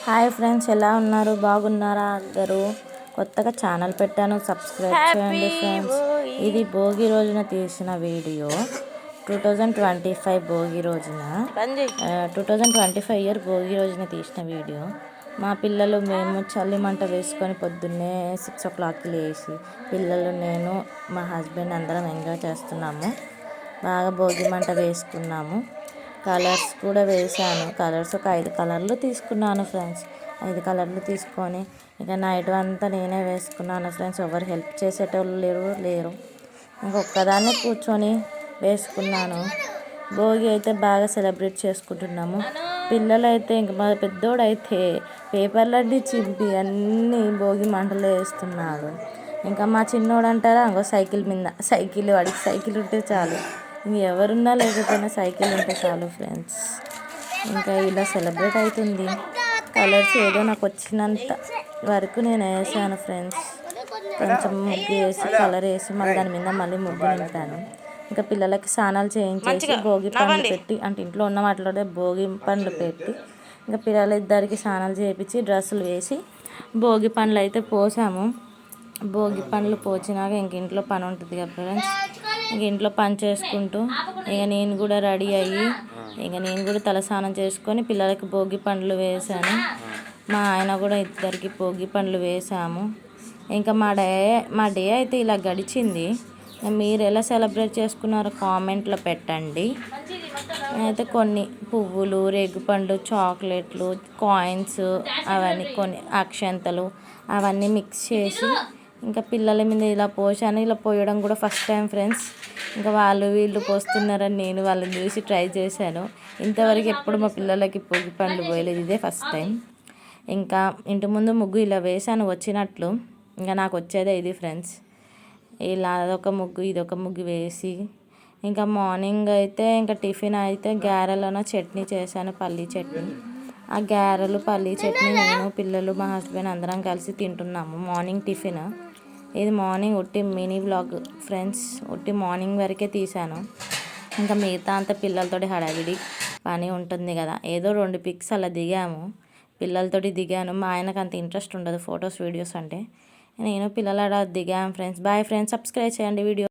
Hi friends, ఎలా ఉన్నారు? బాగున్నారా అందరూ? కొత్తగా ఛానల్ పెట్టాను, సబ్స్క్రైబ్ చేయండి ఫ్రెండ్స్. ఇది భోగి రోజున తీసిన వీడియో. 2025 భోగి రోజున 2025 ఇయర్ భోగి రోజున తీసిన వీడియో. మా పిల్లలు మేము చల్లి మంట వేసుకొని పొద్దున్నే 6 o'clockకి లేచి పిల్లలు, నేను, మా హస్బెండ్ అందరం ఎంజాయ్ చేస్తున్నాము. బాగా భోగి మంట వేసుకున్నాము. కలర్స్ కూడా వేసాను. కలర్స్ ఒక 5 కలర్లు తీసుకున్నాను ఫ్రెండ్స్. 5 కలర్లు తీసుకొని ఇక నైట్ అంతా నేనే వేసుకున్నాను ఫ్రెండ్స్. ఎవరు హెల్ప్ చేసేటోళ్ళు లేరు. ఇంకొక్కదాన్ని కూర్చొని వేసుకున్నాను. భోగి అయితే బాగా సెలబ్రేట్ చేసుకుంటున్నాము. పిల్లలు అయితే ఇంక మా పెద్దోడైతే పేపర్లన్నీ చింపి అన్నీ భోగి మంటలు వేస్తున్నాడు. ఇంకా మా చిన్నోడు అంటారా, ఇంకో వాడికి సైకిల్ ఉంటే చాలు. ఎవరున్నా లేకపోయినా సైకిల్ ఉంటే చాలు ఫ్రెండ్స్. ఇంకా ఇలా సెలబ్రేట్ అవుతుంది. కలర్స్ ఏదో నాకు వచ్చినంత వరకు నేను వేసాను ఫ్రెండ్స్. కొంచెం ముగ్గు వేసి కలర్ వేసి మళ్ళీ దాని మీద మళ్ళీ ముగ్గు నింపాను. ఇంకా పిల్లలకి స్నానాలు చేయించేసి భోగి పండ్లు పెట్టి, అంటే ఇంట్లో ఉన్న వాటిలో భోగి పండ్లు పెట్టి ఇంకా పిల్లలిద్దరికి స్నానాలు చేయించి డ్రెస్సులు వేసి భోగి పండ్లు అయితే పోసాము. భోగి పండ్లు పోసినాక ఇంక ఇంట్లో పని ఉంటుంది కదా ఫ్రెండ్స్. ఇంక ఇంట్లో పని చేసుకుంటూ ఇక నేను కూడా రెడీ అయ్యి నేను కూడా తలస్నానం చేసుకొని పిల్లలకి భోగి పండ్లు వేసాను. మా ఆయన కూడా ఇద్దరికి భోగి పండ్లు వేసాము. ఇంకా మా డే అయితే ఇలా గడిచింది. మీరు ఎలా సెలబ్రేట్ చేసుకున్నారో కామెంట్లో పెట్టండి. అయితే కొన్ని పువ్వులు, రేగుపండ్లు, చాక్లెట్లు, కాయిన్స్, అవన్నీ కొన్ని అక్షంతలు అవన్నీ మిక్స్ చేసి ఇంకా పిల్లల మీద ఇలా పోసాను. ఇలా పోయడం కూడా ఫస్ట్ టైం ఫ్రెండ్స్. ఇంకా వీళ్ళు పోస్తున్నారని నేను వాళ్ళని చూసి ట్రై చేశాను. ఇంతవరకు ఎప్పుడు మా పిల్లలకి భోగి పండ్లు పోయలేదు, ఇదే ఫస్ట్ టైం. ఇంకా ఇంటి ముందు ముగ్గు ఇలా వేసాను వచ్చినట్లు. ఇంకా నాకు వచ్చేదే ఇది ఫ్రెండ్స్. ఇలా అదొక ముగ్గు ఇదొక ముగ్గు వేసి ఇంకా మార్నింగ్ అయితే ఇంకా టిఫిన్ అయితే గారెలను చట్నీ చేశాను, పల్లీ చట్నీ. ఆ గారెలు పల్లీ చట్నీ నేను, పిల్లలు, మా హస్బెండ్ అందరం కలిసి తింటున్నాము. మార్నింగ్ టిఫిన్ ఇది. మార్నింగ్ ఉట్టి మినీ వ్లాగ్ ఫ్రెండ్స్. ఉట్టి మార్నింగ్ వరకే తీశాను. ఇంకా మిగతా అంతా పిల్లలతోటి హడావిడి పని ఉంటుంది కదా. ఏదో 2 పిక్స్ అలా దిగాము, పిల్లలతోటి దిగాను. మా ఆయనకు అంత ఇంట్రెస్ట్ ఉండదు ఫొటోస్ వీడియోస్ అంటే. నేను పిల్లలు అలా దిగాము ఫ్రెండ్స్. బాయ్ ఫ్రెండ్స్, సబ్స్క్రైబ్ చేయండి వీడియో.